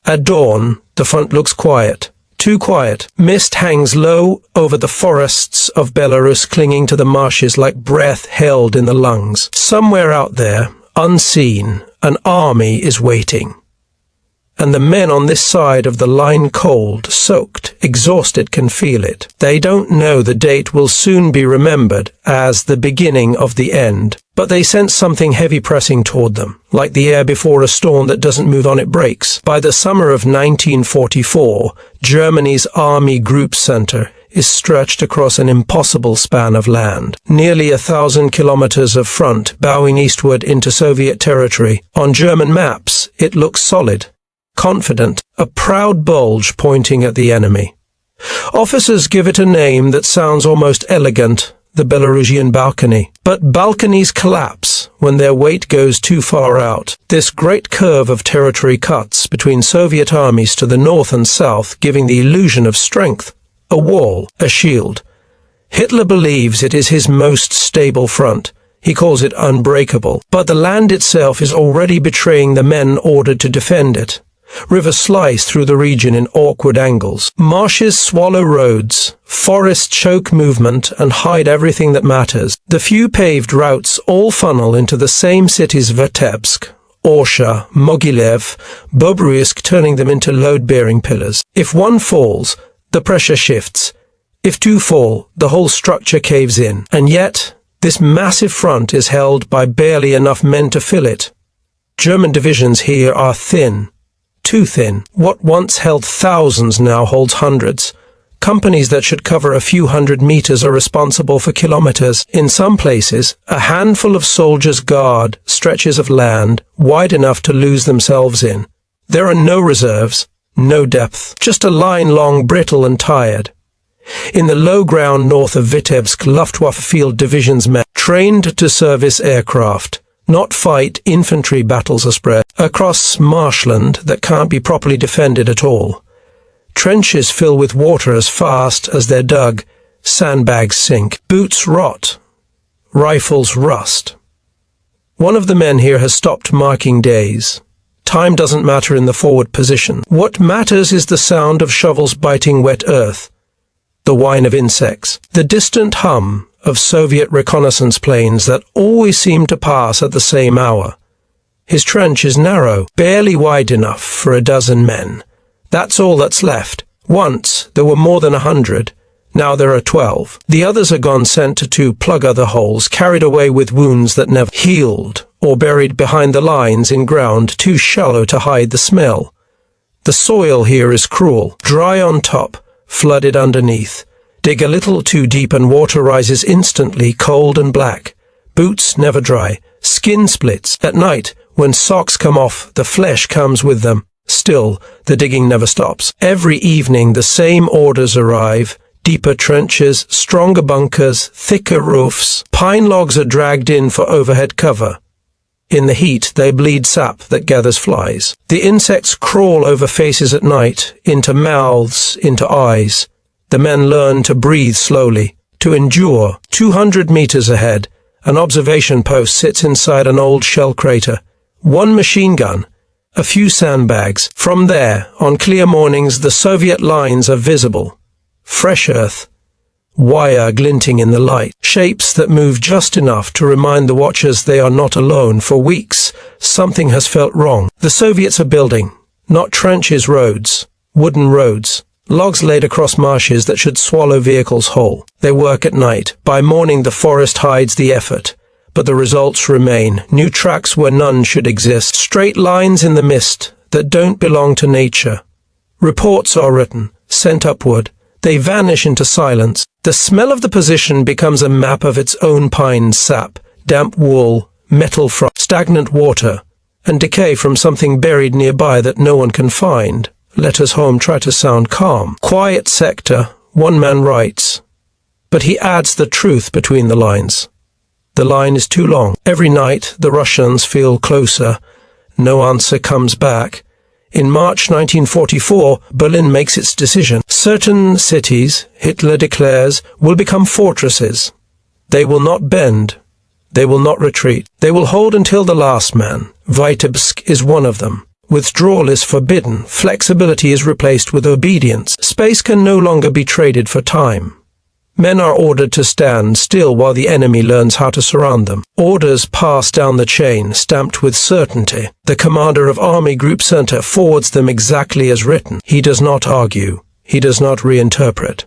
At dawn, the front looks quiet. Too quiet. Mist hangs low over the forests of Belarus, clinging to the marshes like breath held in the lungs. Somewhere out there, unseen, an army is waiting. And the men on this side of the line, cold, soaked, exhausted, can feel it. They don't know the date will soon be remembered as the beginning of the end, but they sense something heavy pressing toward them, like the air before a storm that doesn't move on, it breaks. By the summer of 1944, Germany's Army Group Center is stretched across an impossible span of land. Nearly 1,000 kilometers of front bowing eastward into Soviet territory. On German maps, it looks solid. Confident, a proud bulge pointing at the enemy. Officers give it a name that sounds almost elegant, the Belarusian balcony. But balconies collapse when their weight goes too far out. This great curve of territory cuts between Soviet armies to the north and south, giving the illusion of strength, a wall, a shield. Hitler believes it is his most stable front. He calls it unbreakable. But the land itself is already betraying the men ordered to defend it. Rivers slice through the region in awkward angles. Marshes swallow roads. Forests choke movement and hide everything that matters. The few paved routes all funnel into the same cities: Vitebsk, Orsha, Mogilev, Bobruisk, turning them into load-bearing pillars. If one falls, the pressure shifts. If two fall, the whole structure caves in. And yet, this massive front is held by barely enough men to fill it. German divisions here are thin. Too thin. What once held thousands now holds hundreds. Companies that should cover a few hundred meters are responsible for kilometers. In some places, a handful of soldiers guard stretches of land wide enough to lose themselves in. There are no reserves, no depth, just a line long, brittle and tired. In the low ground north of Vitebsk, Luftwaffe field divisions men, trained to service aircraft, not fight infantry battles, are spread across marshland that can't be properly defended at all. Trenches fill with water as fast as they're dug. Sandbags sink. Boots rot. Rifles rust. One of the men here has stopped marking days. Time doesn't matter in the forward position. What matters is the sound of shovels biting wet earth, the whine of insects, the distant hum of Soviet reconnaissance planes that always seem to pass at the same hour. His trench is narrow, barely wide enough for a dozen men. That's all that's left. Once there were more than 100. Now there are 12. The others are gone, sent to plug other holes, carried away with wounds that never healed, or buried behind the lines in ground too shallow to hide the smell. The soil here is cruel, dry on top, flooded underneath. Dig a little too deep and water rises instantly, cold and black. Boots never dry. Skin splits. At night, when socks come off, the flesh comes with them. Still, the digging never stops. Every evening the same orders arrive. Deeper trenches, stronger bunkers, thicker roofs. Pine logs are dragged in for overhead cover. In the heat, they bleed sap that gathers flies. The insects crawl over faces at night, into mouths, into eyes. The men learn to breathe slowly, to endure. 200 meters ahead, an observation post sits inside an old shell crater. One machine gun, a few sandbags. From there, on clear mornings, the Soviet lines are visible. Fresh earth, wire glinting in the light, shapes that move just enough to remind the watchers they are not alone. For weeks, something has felt wrong. The Soviets are building, not trenches, roads, wooden roads. Logs laid across marshes that should swallow vehicles whole. They work at night. By morning the forest hides the effort. But the results remain. New tracks where none should exist. Straight lines in the mist that don't belong to nature. Reports are written, sent upward. They vanish into silence. The smell of the position becomes a map of its own: pine sap, damp wool, metal frost, stagnant water, and decay from something buried nearby that no one can find. Letters home try to sound calm. Quiet sector, one man writes. But he adds the truth between the lines. The line is too long. Every night the Russians feel closer. No answer comes back. In March 1944, Berlin makes its decision. Certain cities, Hitler declares, will become fortresses. They will not bend. They will not retreat. They will hold until the last man. Vitebsk is one of them. Withdrawal is forbidden. Flexibility is replaced with obedience. Space can no longer be traded for time. Men are ordered to stand still while the enemy learns how to surround them. Orders pass down the chain, stamped with certainty. The commander of Army Group Center forwards them exactly as written. He does not argue. He does not reinterpret.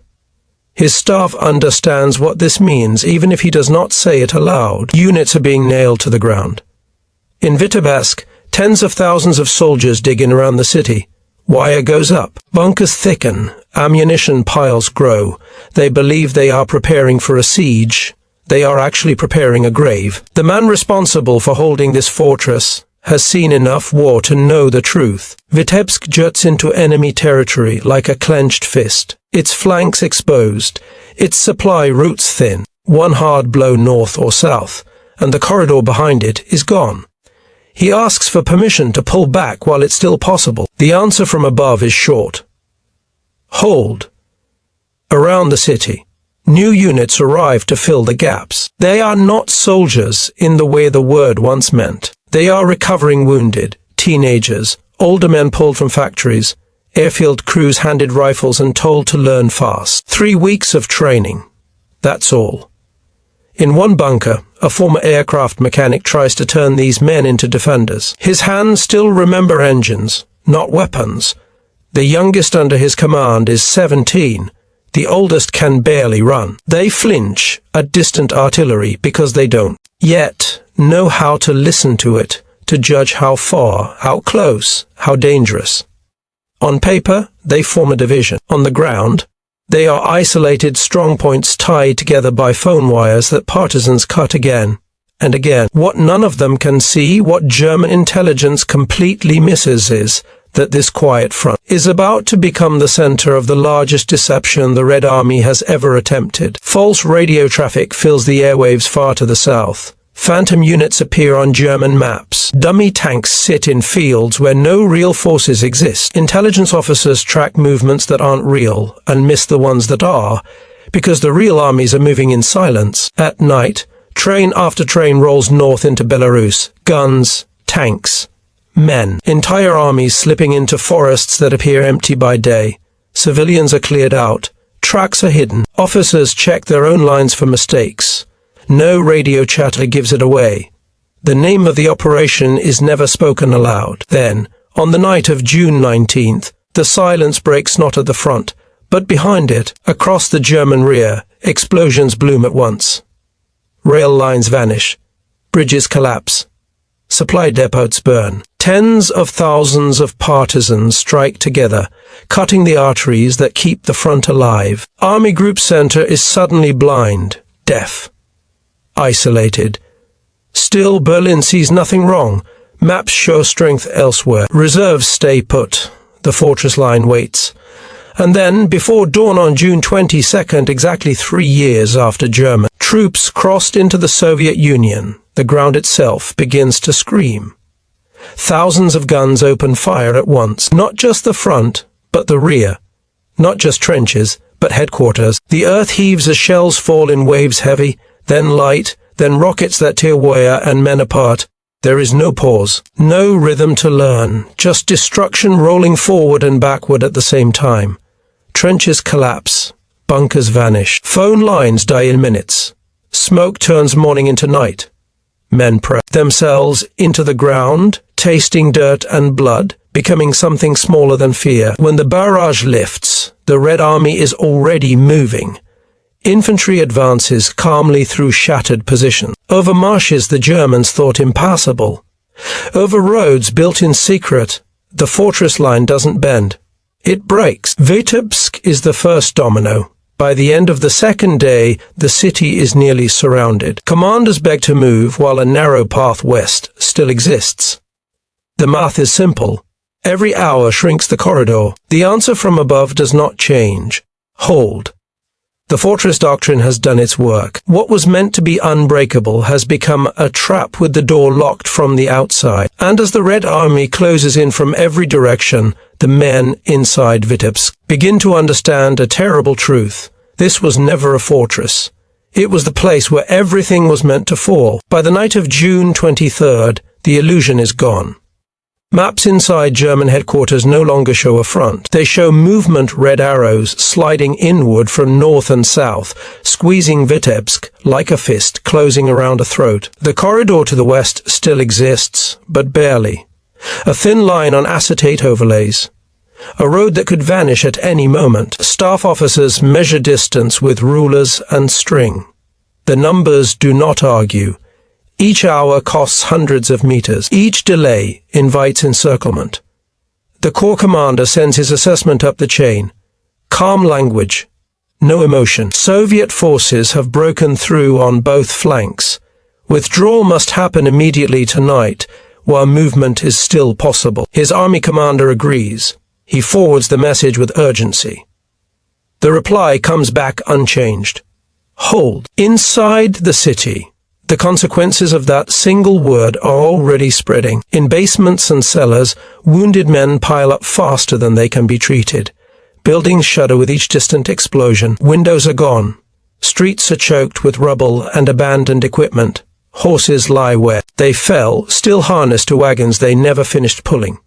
His staff understands what this means, even if he does not say it aloud. Units are being nailed to the ground. In Vitebsk, tens of thousands of soldiers dig in around the city. Wire goes up. Bunkers thicken. Ammunition piles grow. They believe they are preparing for a siege. They are actually preparing a grave. The man responsible for holding this fortress has seen enough war to know the truth. Vitebsk juts into enemy territory like a clenched fist. Its flanks exposed. Its supply routes thin. One hard blow north or south, and the corridor behind it is gone. He asks for permission to pull back while it's still possible. The answer from above is short. Hold. Around the city, new units arrive to fill the gaps. They are not soldiers in the way the word once meant. They are recovering wounded, teenagers, older men pulled from factories, airfield crews handed rifles and told to learn fast. 3 weeks of training. That's all. In one bunker, a former aircraft mechanic tries to turn these men into defenders. His hands still remember engines, not weapons. The youngest under his command is 17. The oldest can barely run. They flinch at distant artillery because they don't yet know how to listen to it, to judge how far, how close, how dangerous. On paper, they form a division. On the ground, they are isolated strongpoints tied together by phone wires that partisans cut again and again. What none of them can see, what German intelligence completely misses, is that this quiet front is about to become the center of the largest deception the Red Army has ever attempted. False radio traffic fills the airwaves far to the south. Phantom units appear on German maps. Dummy tanks sit in fields where no real forces exist. Intelligence officers track movements that aren't real and miss the ones that are, because the real armies are moving in silence. At night, train after train rolls north into Belarus. Guns, tanks, men. Entire armies slipping into forests that appear empty by day. Civilians are cleared out. Tracks are hidden. Officers check their own lines for mistakes. No radio chatter gives it away. The name of the operation is never spoken aloud. Then, on the night of June 19th, the silence breaks not at the front, but behind it, across the German rear. Explosions bloom at once. Rail lines vanish. Bridges collapse. Supply depots burn. Tens of thousands of partisans strike together, cutting the arteries that keep the front alive. Army Group Center is suddenly blind, deaf, isolated. Still, Berlin sees nothing wrong. Maps show strength elsewhere. Reserves stay put. The fortress line waits. And then, before dawn on June 22nd, exactly 3 years after German troops crossed into the Soviet Union, the ground itself begins to scream. Thousands of guns open fire at once. Not just the front, but the rear. Not just trenches, but headquarters. The earth heaves as shells fall in waves heavy, then light, then rockets that tear wire and men apart. There is no pause, no rhythm to learn, just destruction rolling forward and backward at the same time. Trenches collapse, bunkers vanish, phone lines die in minutes. Smoke turns morning into night. Men press themselves into the ground, tasting dirt and blood, becoming something smaller than fear. When the barrage lifts, the Red Army is already moving. Infantry advances calmly through shattered positions. Over marshes the Germans thought impassable. Over roads built in secret, the fortress line doesn't bend. It breaks. Vitebsk is the first domino. By the end of the second day, the city is nearly surrounded. Commanders beg to move while a narrow path west still exists. The math is simple. Every hour shrinks the corridor. The answer from above does not change. Hold. The fortress doctrine has done its work. What was meant to be unbreakable has become a trap with the door locked from the outside. And as the Red Army closes in from every direction, the men inside Vitebsk begin to understand a terrible truth. This was never a fortress. It was the place where everything was meant to fall. By the night of June 23rd, the illusion is gone. Maps inside German headquarters no longer show a front. They show movement red arrows sliding inward from north and south, squeezing Vitebsk like a fist closing around a throat. The corridor to the west still exists, but barely. A thin line on acetate overlays. A road that could vanish at any moment. Staff officers measure distance with rulers and string. The numbers do not argue. Each hour costs hundreds of meters. Each delay invites encirclement. The Corps commander sends his assessment up the chain. Calm language. No emotion. Soviet forces have broken through on both flanks. Withdrawal must happen immediately tonight, while movement is still possible. His army commander agrees. He forwards the message with urgency. The reply comes back unchanged. Hold. Inside the city, the consequences of that single word are already spreading. In basements and cellars, wounded men pile up faster than they can be treated. Buildings shudder with each distant explosion. Windows are gone. Streets are choked with rubble and abandoned equipment. Horses lie wet. They fell, still harnessed to wagons they never finished pulling.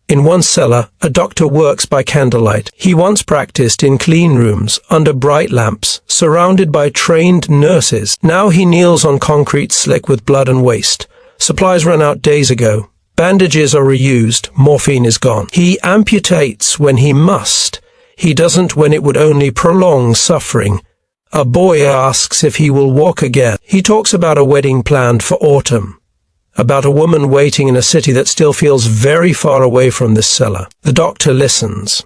In one cellar, a doctor works by candlelight. He once practiced in clean rooms, under bright lamps, surrounded by trained nurses. Now he kneels on concrete slick with blood and waste. Supplies ran out days ago. Bandages are reused. Morphine is gone. He amputates when he must. He doesn't when it would only prolong suffering. A boy asks if he will walk again. He talks about a wedding planned for autumn. About a woman waiting in a city that still feels very far away from this cellar. The doctor listens.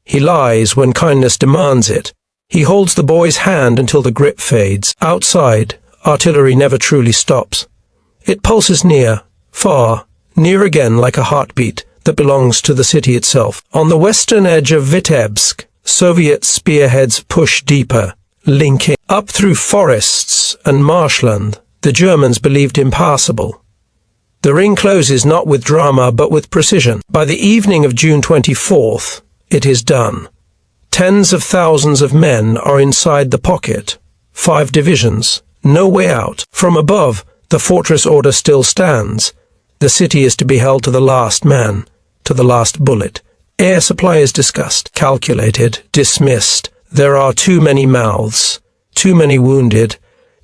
He lies when kindness demands it. He holds the boy's hand until the grip fades. Outside, artillery never truly stops. It pulses near, far, near again like a heartbeat that belongs to the city itself. On the western edge of Vitebsk, Soviet spearheads push deeper, linking up through forests and marshland the Germans believed impassable. The ring closes not with drama, but with precision. By the evening of June 24th, it is done. Tens of thousands of men are inside the pocket. 5 divisions. No way out. From above, the fortress order still stands. The city is to be held to the last man, to the last bullet. Air supply is discussed, calculated, dismissed. There are too many mouths, too many wounded,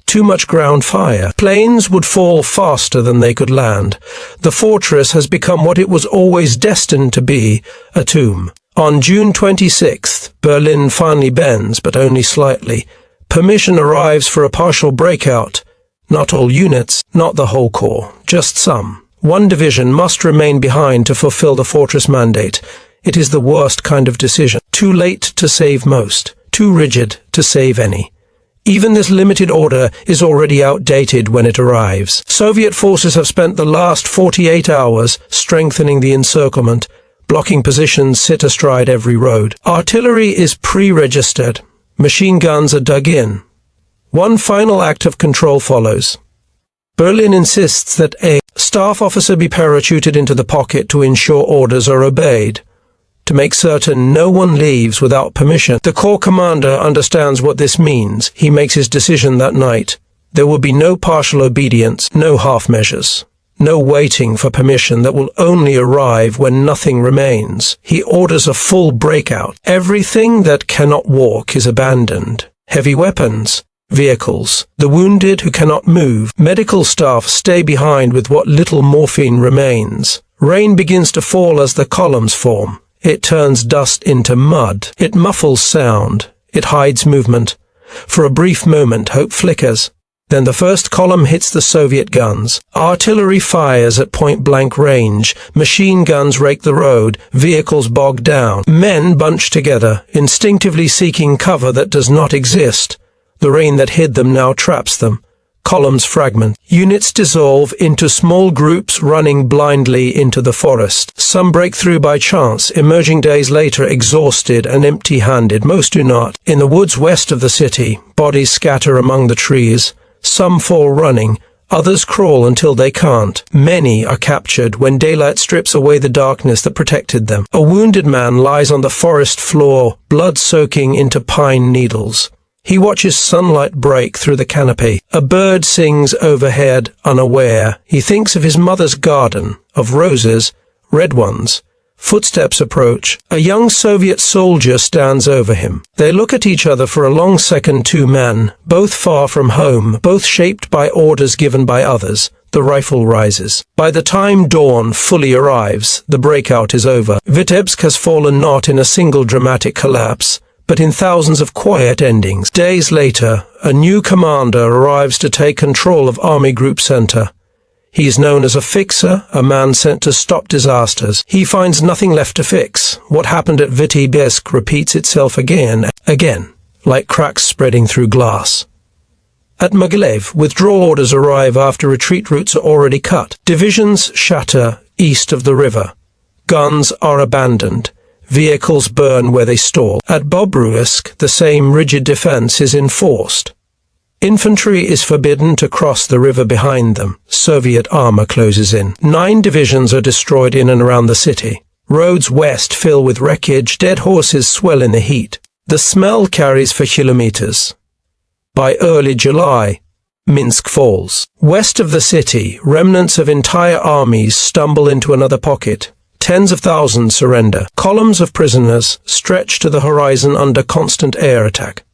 too much ground fire. Planes would fall faster than they could land. The fortress has become what it was always destined to be, a tomb. On June 26th, Berlin finally bends, but only slightly. Permission arrives for a partial breakout. Not all units, not the whole corps, just some. One division must remain behind to fulfill the fortress mandate. It is the worst kind of decision. Too late to save most, too rigid to save any. Even this limited order is already outdated when it arrives. Soviet forces have spent the last 48 hours strengthening the encirclement. Blocking positions sit astride every road. Artillery is pre-registered. Machine guns are dug in. One final act of control follows. Berlin insists that a staff officer be parachuted into the pocket to ensure orders are obeyed. To make certain no one leaves without permission. The Corps commander understands what this means. He makes his decision that night. There will be no partial obedience, no half measures, no waiting for permission that will only arrive when nothing remains. He orders a full breakout. Everything that cannot walk is abandoned. Heavy weapons, vehicles, the wounded who cannot move, medical staff stay behind with what little morphine remains. Rain begins to fall as the columns form. It turns dust into mud. It muffles sound. It hides movement. For a brief moment, hope flickers. Then the first column hits the Soviet guns. Artillery fires at point-blank range. Machine guns rake the road. Vehicles bog down. Men bunch together, instinctively seeking cover that does not exist. The rain that hid them now traps them. Columns fragment. Units dissolve into small groups running blindly into the forest. Some break through by chance, emerging days later exhausted and empty-handed. Most do not. In the woods west of the city, bodies scatter among the trees. Some fall running. Others crawl until they can't. Many are captured when daylight strips away the darkness that protected them. A wounded man lies on the forest floor, blood soaking into pine needles. He watches sunlight break through the canopy. A bird sings overhead, unaware. He thinks of his mother's garden, of roses, red ones. Footsteps approach. A young Soviet soldier stands over him. They look at each other for a long second, two men, both far from home, both shaped by orders given by others. The rifle rises. By the time dawn fully arrives, the breakout is over. Vitebsk has fallen not in a single dramatic collapse, but in thousands of quiet endings. Days later, a new commander arrives to take control of Army Group Center. He is known as a fixer, a man sent to stop disasters. He finds nothing left to fix. What happened at Vitebsk repeats itself again, like cracks spreading through glass. At Mogilev, withdrawal orders arrive after retreat routes are already cut. Divisions shatter east of the river. Guns are abandoned. Vehicles burn where they stall. At Bobruisk, the same rigid defense is enforced. Infantry is forbidden to cross the river behind them. Soviet armor closes in. 9 divisions are destroyed in and around the city. Roads west fill with wreckage. Dead horses swell in the heat. The smell carries for kilometers. By early July, Minsk falls. West of the city, remnants of entire armies stumble into another pocket. Tens of thousands surrender. Columns of prisoners stretch to the horizon under constant air attack.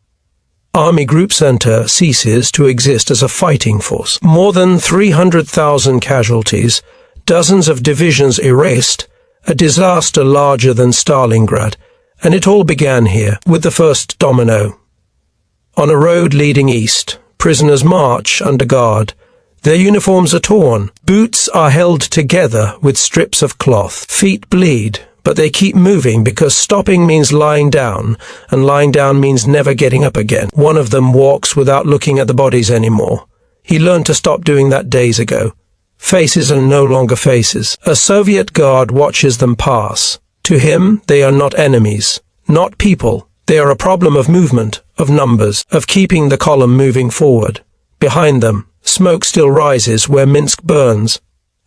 Army Group Center ceases to exist as a fighting force. More than 300,000 casualties, dozens of divisions erased, a disaster larger than Stalingrad, and it all began here, with the first Domino. On a road leading east, prisoners march under guard. Their uniforms are torn. Boots are held together with strips of cloth. Feet bleed, but they keep moving because stopping means lying down, and lying down means never getting up again. One of them walks without looking at the bodies anymore. He learned to stop doing that days ago. Faces are no longer faces. A Soviet guard watches them pass. To him, they are not enemies, not people. They are a problem of movement, of numbers, of keeping the column moving forward. Behind them, smoke still rises where Minsk burns.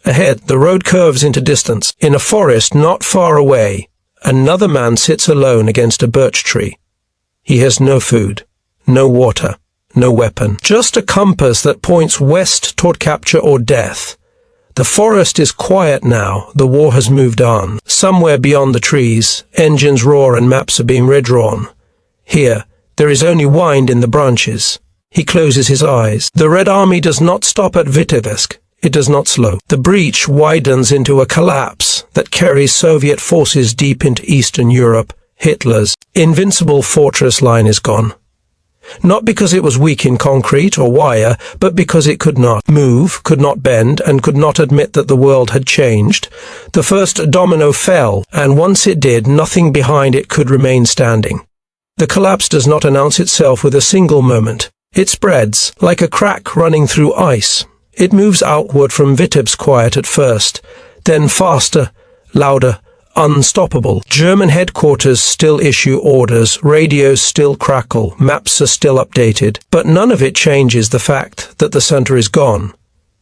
Ahead, the road curves into distance. In a forest not far away, another man sits alone against a birch tree. He has no food, no water, no weapon, just a compass that points west toward capture or death. The forest is quiet now. The war has moved on. Somewhere beyond the trees, engines roar and maps are being redrawn. Here, there is only wind in the branches. He closes his eyes. The Red Army does not stop at Vitebsk. It does not slow. The breach widens into a collapse that carries Soviet forces deep into Eastern Europe. Hitler's invincible fortress line is gone. Not because it was weak in concrete or wire, but because it could not move, could not bend, and could not admit that the world had changed. The first domino fell, and once it did, nothing behind it could remain standing. The collapse does not announce itself with a single moment. It spreads, like a crack running through ice. It moves outward from Vitebsk quiet at first, then faster, louder, unstoppable. German headquarters still issue orders, radios still crackle, maps are still updated, but none of it changes the fact that the center is gone.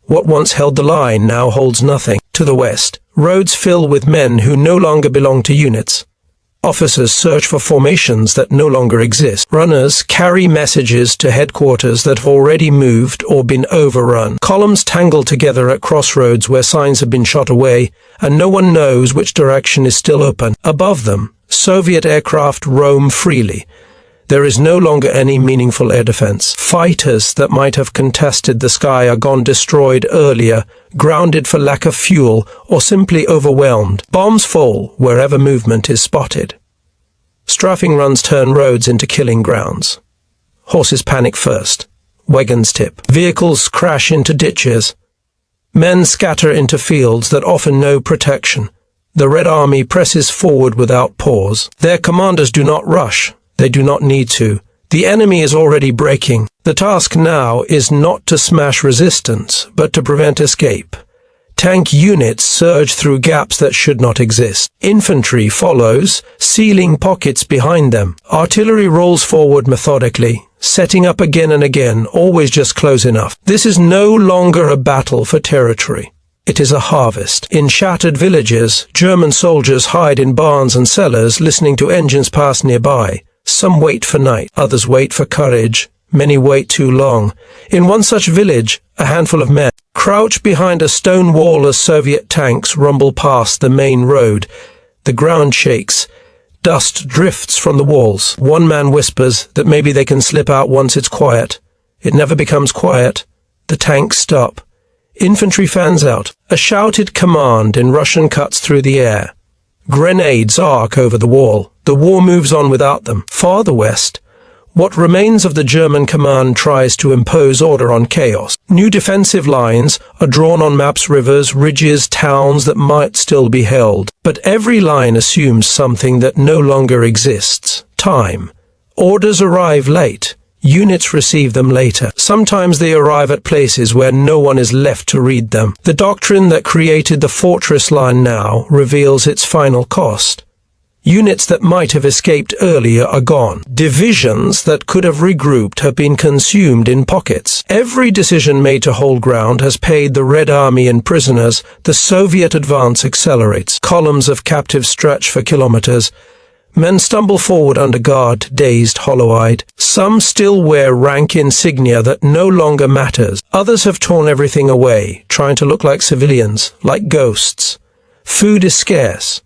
What once held the line now holds nothing. To the west, roads fill with men who no longer belong to units. Officers search for formations that no longer exist. Runners carry messages to headquarters that have already moved or been overrun. Columns tangle together at crossroads where signs have been shot away, and no one knows which direction is still open. Above them, Soviet aircraft roam freely. There is no longer any meaningful air defense. Fighters that might have contested the sky are gone, destroyed earlier, grounded for lack of fuel, or simply overwhelmed. Bombs fall wherever movement is spotted. Strafing runs turn roads into killing grounds. Horses panic first. Wagons tip. Vehicles crash into ditches. Men scatter into fields that offer no protection. The Red Army presses forward without pause. Their commanders do not rush. They do not need to. The enemy is already breaking. The task now is not to smash resistance, but to prevent escape. Tank units surge through gaps that should not exist. Infantry follows, sealing pockets behind them. Artillery rolls forward methodically, setting up again and again, always just close enough. This is no longer a battle for territory. It is a harvest. In shattered villages, German soldiers hide in barns and cellars, listening to engines pass nearby. Some wait for night, others wait for courage, Many wait too long. In one such village, a handful of men crouch behind a stone wall as Soviet tanks rumble past the main road. The ground shakes. Dust drifts from the walls. One man whispers that maybe they can slip out once it's quiet. It never becomes quiet. The tanks stop. Infantry fans out. A shouted command in Russian cuts through the air. Grenades arc over the wall. The war moves on without them. Farther west, what remains of the German command tries to impose order on chaos. New defensive lines are drawn on maps, rivers, ridges, towns that might still be held. But every line assumes something that no longer exists. Time. Orders arrive late. Units receive them later. Sometimes they arrive at places where no one is left to read them. The doctrine that created the fortress line now reveals its final cost. Units that might have escaped earlier are gone. Divisions that could have regrouped have been consumed in pockets. Every decision made to hold ground has paid the Red Army in prisoners. The Soviet advance accelerates. Columns of captives stretch for kilometers. Men stumble forward under guard, dazed, hollow-eyed. Some still wear rank insignia that no longer matters. Others have torn everything away, trying to look like civilians, like ghosts. Food is scarce.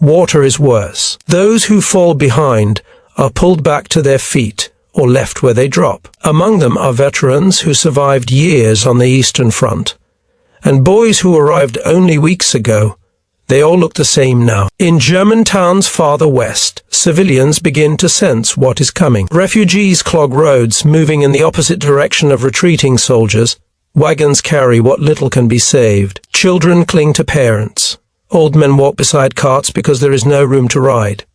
Water is worse. Those who fall behind are pulled back to their feet or left where they drop. Among them are veterans who survived years on the Eastern Front, and boys who arrived only weeks ago. They all look the same now. In German towns farther west, civilians begin to sense what is coming. Refugees clog roads, moving in the opposite direction of retreating soldiers. Wagons carry what little can be saved. Children cling to parents. Old men walk beside carts because there is no room to ride.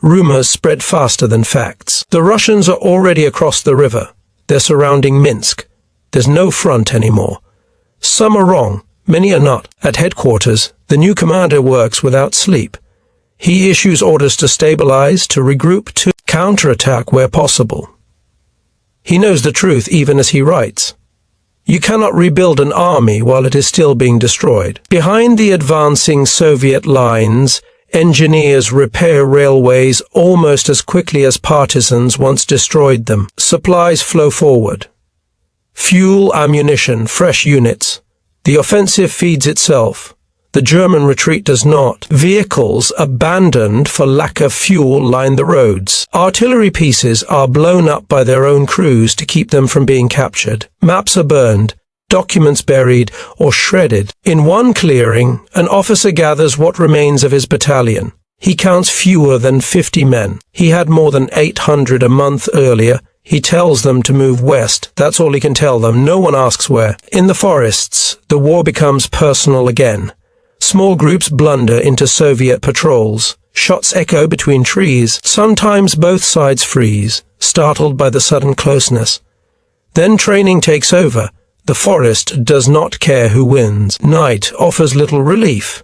Rumors spread faster than facts. The Russians are already across the river. They're surrounding Minsk. There's no front anymore. Some are wrong. Many are not. At headquarters, the new commander works without sleep. He issues orders to stabilize, to regroup, to counterattack where possible. He knows the truth even as he writes. You cannot rebuild an army while it is still being destroyed. Behind the advancing Soviet lines, engineers repair railways almost as quickly as partisans once destroyed them. Supplies flow forward. Fuel, ammunition, fresh units. The offensive feeds itself. The German retreat does not. Vehicles abandoned for lack of fuel line the roads. Artillery pieces are blown up by their own crews to keep them from being captured. Maps are burned, documents buried or shredded. In one clearing, an officer gathers what remains of his battalion. He counts fewer than 50 men. He had more than 800 a month earlier. He tells them to move west. That's all he can tell them. No one asks where. In the forests, the war becomes personal again. Small groups blunder into Soviet patrols. Shots echo between trees. Sometimes both sides freeze, startled by the sudden closeness. Then training takes over. The forest does not care who wins. Night offers little relief.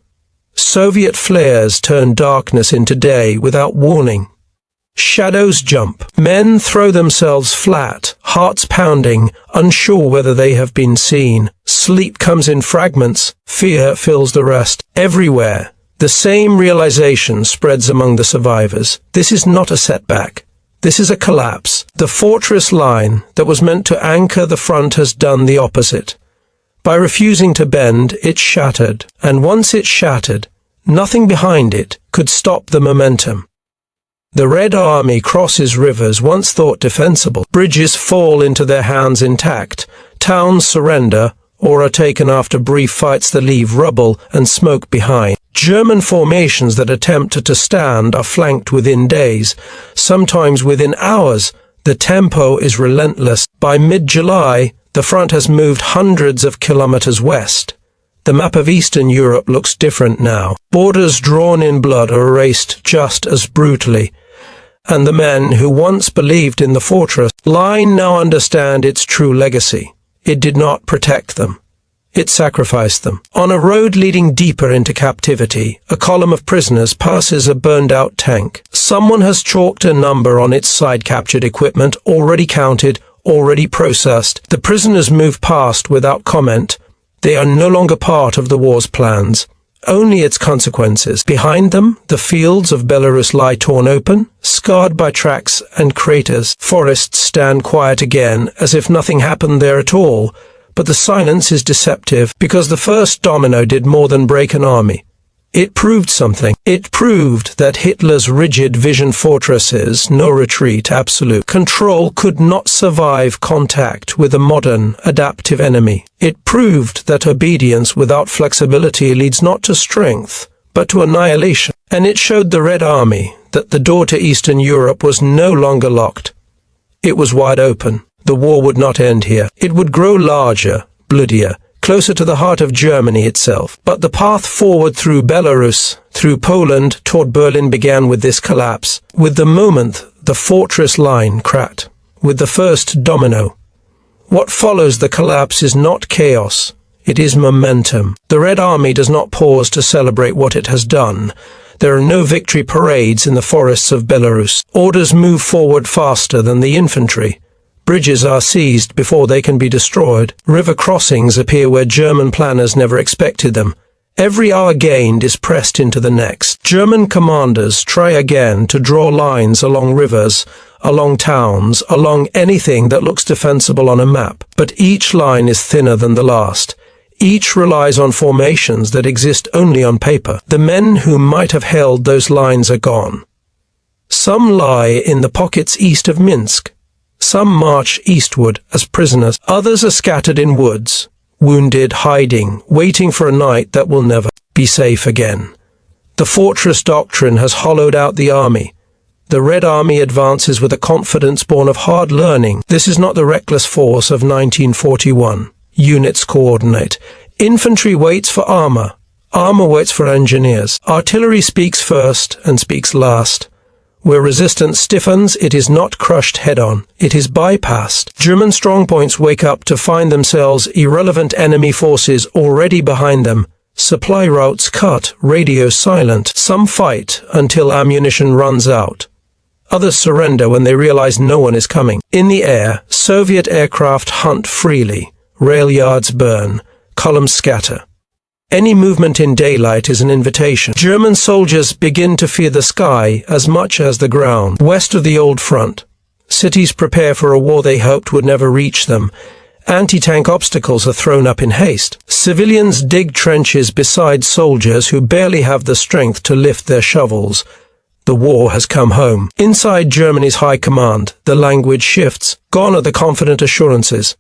Soviet flares turn darkness into day without warning. Shadows jump. Men throw themselves flat, hearts pounding, unsure whether they have been seen. Sleep comes in fragments. Fear fills the rest. Everywhere, the same realization spreads among the survivors. This is not a setback. This is a collapse. The fortress line that was meant to anchor the front has done the opposite. By refusing to bend, it shattered. And once it shattered, nothing behind it could stop the momentum. The Red Army crosses rivers once thought defensible. Bridges fall into their hands intact. Towns surrender or are taken after brief fights that leave rubble and smoke behind. German formations that attempt to stand are flanked within days, sometimes within hours. The tempo is relentless. By mid-July, the front has moved hundreds of kilometers west. The map of Eastern Europe looks different now. Borders drawn in blood are erased just as brutally. And the men who once believed in the fortress line now understand its true legacy. It did not protect them. It sacrificed them. On a road leading deeper into captivity, a column of prisoners passes a burned-out tank. Someone has chalked a number on its side-captured equipment, already counted, already processed. The prisoners move past without comment. They are no longer part of the war's plans. only its consequences. Behind them, the fields of Belarus lie torn open, scarred by tracks and craters. Forests stand quiet again, as if nothing happened there at all, but the silence is deceptive, because the first domino did more than break an army. It proved something. It proved that Hitler's rigid vision fortresses, no retreat, absolute control, could not survive contact with a modern, adaptive enemy. It proved that obedience without flexibility leads not to strength, but to annihilation. And it showed the Red Army that the door to Eastern Europe was no longer locked. It was wide open. The war would not end here. It would grow larger, bloodier, closer to the heart of Germany itself. But the path forward through Belarus, through Poland, toward Berlin began with this collapse. With the moment the fortress line cracked, with the first domino. What follows the collapse is not chaos, it is momentum. The Red Army does not pause to celebrate what it has done. There are no victory parades in the forests of Belarus. Orders move forward faster than the infantry. Bridges are seized before they can be destroyed. River crossings appear where German planners never expected them. Every hour gained is pressed into the next. German commanders try again to draw lines along rivers, along towns, along anything that looks defensible on a map. But each line is thinner than the last. Each relies on formations that exist only on paper. The men who might have held those lines are gone. Some lie in the pockets east of Minsk. Some march eastward as prisoners. Others are scattered in woods, wounded, hiding, waiting for a night that will never be safe again. The fortress doctrine has hollowed out the army. The Red Army advances with a confidence born of hard learning. This is not the reckless force of 1941. Units coordinate. Infantry waits for armor. Armor waits for engineers. Artillery speaks first and speaks last. Where resistance stiffens, it is not crushed head-on. It is bypassed. German strongpoints wake up to find themselves irrelevant enemy forces already behind them. Supply routes cut, radios silent. Some fight until ammunition runs out. Others surrender when they realize no one is coming. In the air, Soviet aircraft hunt freely. Rail yards burn. Columns scatter. Any movement in daylight is an invitation. German soldiers begin to fear the sky as much as the ground. West of the old front, cities prepare for a war they hoped would never reach them. Anti-tank obstacles are thrown up in haste. Civilians dig trenches beside soldiers who barely have the strength to lift their shovels. The war has come home. Inside Germany's high command, the language shifts. Gone are the confident assurances.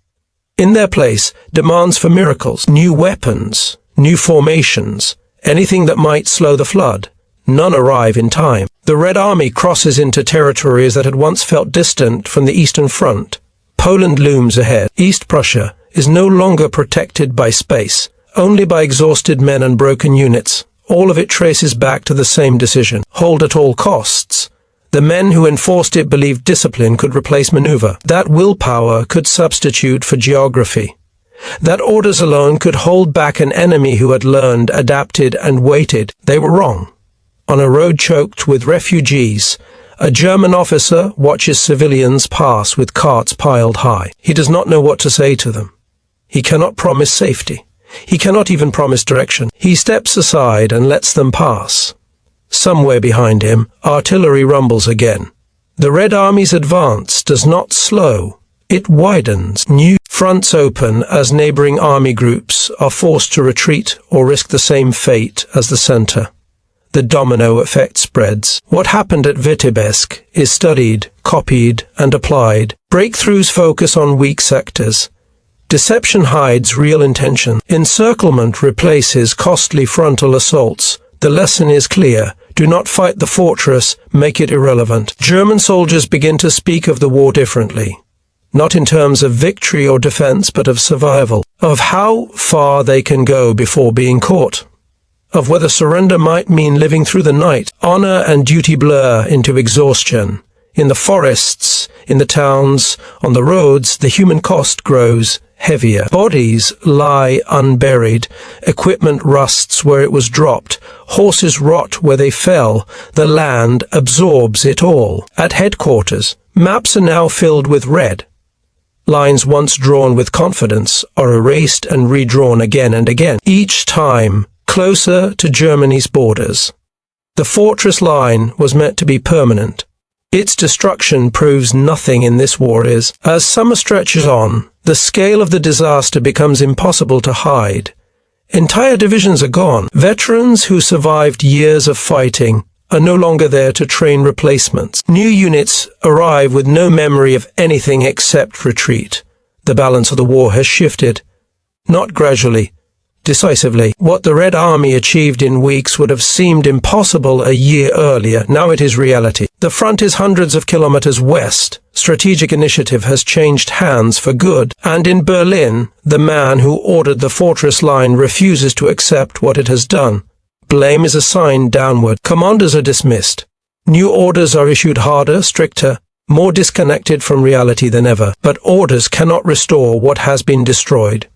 In their place, demands for miracles, new weapons, new formations, anything that might slow the flood. None arrive in time. The Red Army crosses into territories that had once felt distant from the Eastern Front. Poland looms ahead. East Prussia is no longer protected by space, only by exhausted men and broken units. All of it traces back to the same decision: hold at all costs. The men who enforced it believed discipline could replace maneuver. That willpower could substitute for geography. That orders alone could hold back an enemy who had learned, adapted, and waited. They were wrong. On a road choked with refugees, a German officer watches civilians pass with carts piled high. He does not know what to say to them. He cannot promise safety. He cannot even promise direction. He steps aside and lets them pass. Somewhere behind him, artillery rumbles again. The Red Army's advance does not slow. It widens. New fronts open as neighboring army groups are forced to retreat or risk the same fate as the center. The domino effect spreads. What happened at Vitebsk is studied, copied, and applied. Breakthroughs focus on weak sectors. Deception hides real intention. Encirclement replaces costly frontal assaults. The lesson is clear. Do not fight the fortress, make it irrelevant. German soldiers begin to speak of the war differently. Not in terms of victory or defense, but of survival. Of how far they can go before being caught. Of whether surrender might mean living through the night. Honor and duty blur into exhaustion. In the forests, in the towns, on the roads, the human cost grows heavier. Bodies lie unburied. Equipment rusts where it was dropped. Horses rot where they fell. The land absorbs it all. At headquarters, maps are now filled with red. Lines once drawn with confidence are erased and redrawn again and again. Each time, closer to Germany's borders. The fortress line was meant to be permanent. Its destruction proves nothing in this war is. As summer stretches on, the scale of the disaster becomes impossible to hide. Entire divisions are gone. Veterans who survived years of fighting are no longer there to train replacements. New units arrive with no memory of anything except retreat. The balance of the war has shifted. Not gradually, decisively. What the Red Army achieved in weeks would have seemed impossible a year earlier. Now it is reality. The front is hundreds of kilometers west. Strategic initiative has changed hands for good. And in Berlin, the man who ordered the fortress line refuses to accept what it has done. Blame is assigned downward. Commanders are dismissed. New orders are issued harder, stricter, more disconnected from reality than ever. But orders cannot restore what has been destroyed.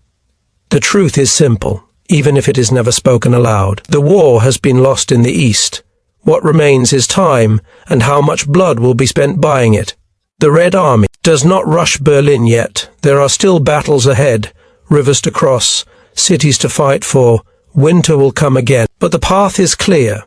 The truth is simple, even if it is never spoken aloud. The war has been lost in the East. What remains is time, and how much blood will be spent buying it. The Red Army does not rush Berlin yet. There are still battles ahead, rivers to cross, cities to fight for. Winter will come again, but the path is clear.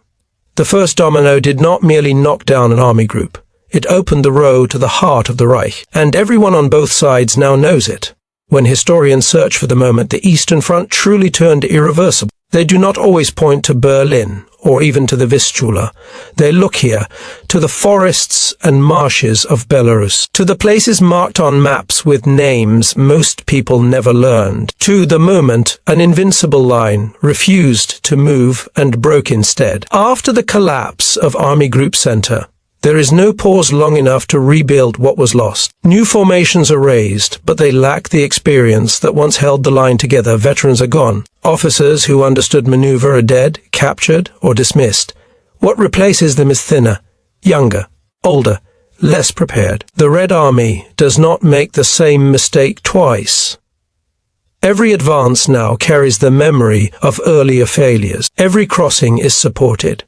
The first domino did not merely knock down an army group. It opened the road to the heart of the Reich, and everyone on both sides now knows it. When historians search for the moment the Eastern Front truly turned irreversible, they do not always point to Berlin, or even to the Vistula. They look here, to the forests and marshes of Belarus, to the places marked on maps with names most people never learned, to the moment an invincible line refused to move and broke instead. After the collapse of Army Group Center, there is no pause long enough to rebuild what was lost. New formations are raised, but they lack the experience that once held the line together. Veterans are gone. Officers who understood maneuver are dead, captured, or dismissed. What replaces them is thinner, younger, older, less prepared. The Red Army does not make the same mistake twice. Every advance now carries the memory of earlier failures. Every crossing is supported.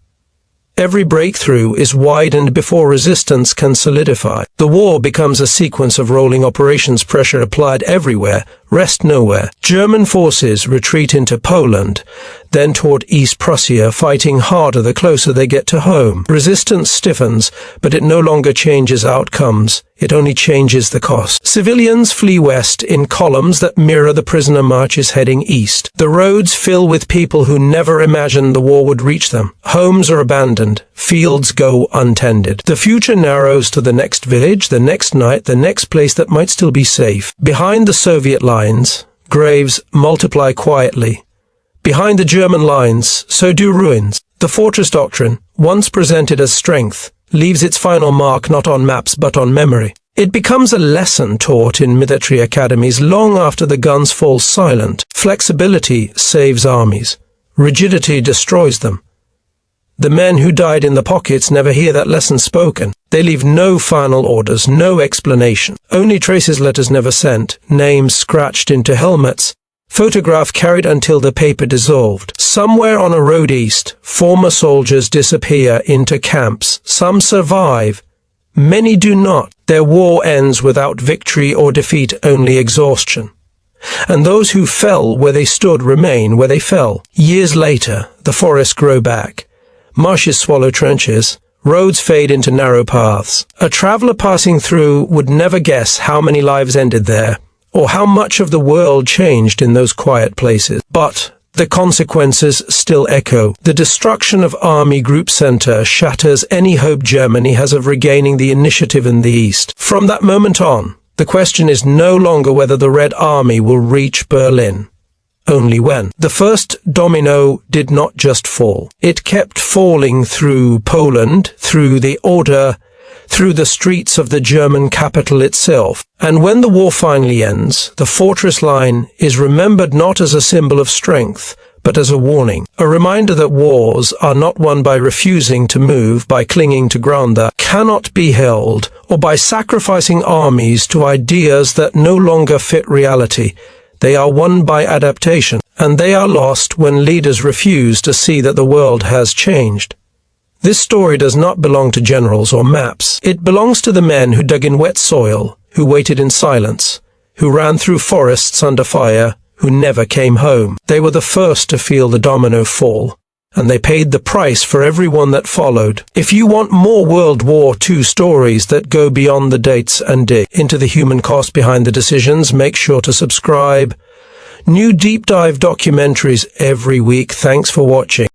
Every breakthrough is widened before resistance can solidify. The war becomes a sequence of rolling operations, pressure applied everywhere, rest nowhere. German forces retreat into Poland, then toward East Prussia, fighting harder the closer they get to home. Resistance stiffens, but it no longer changes outcomes. It only changes the cost. Civilians flee west in columns that mirror the prisoner marches heading east. The roads fill with people who never imagined the war would reach them. Homes are abandoned. Fields go untended. The future narrows to the next village, the next night, the next place that might still be safe. Behind the Soviet lines, graves multiply quietly. Behind the German lines, so do ruins. The fortress doctrine, once presented as strength, leaves its final mark not on maps but on memory. It becomes a lesson taught in military academies long after the guns fall silent. Flexibility saves armies. Rigidity destroys them. The men who died in the pockets never hear that lesson spoken. They leave no final orders, no explanation. Only traces, letters never sent, names scratched into helmets, photograph carried until the paper dissolved. Somewhere on a road east, former soldiers disappear into camps. Some survive. Many do not. Their war ends without victory or defeat, only exhaustion. And those who fell where they stood remain where they fell. Years later, the forests grow back. Marshes swallow trenches. Roads fade into narrow paths. A traveler passing through would never guess how many lives ended there, or how much of the world changed in those quiet places. But the consequences still echo. The destruction of Army Group Center shatters any hope Germany has of regaining the initiative in the East. From that moment on, the question is no longer whether the Red Army will reach Berlin. Only when. The first domino did not just fall. It kept falling through Poland, through the Oder, through the streets of the German capital itself. And when the war finally ends, the fortress line is remembered not as a symbol of strength, but as a warning. A reminder that wars are not won by refusing to move, by clinging to ground that cannot be held, or by sacrificing armies to ideas that no longer fit reality. They are won by adaptation, and they are lost when leaders refuse to see that the world has changed. This story does not belong to generals or maps. It belongs to the men who dug in wet soil, who waited in silence, who ran through forests under fire, who never came home. They were the first to feel the domino fall, and they paid the price for everyone that followed. If you want more World War II stories that go beyond the dates and dig into the human cost behind the decisions, make sure to subscribe. New deep dive documentaries every week. Thanks for watching.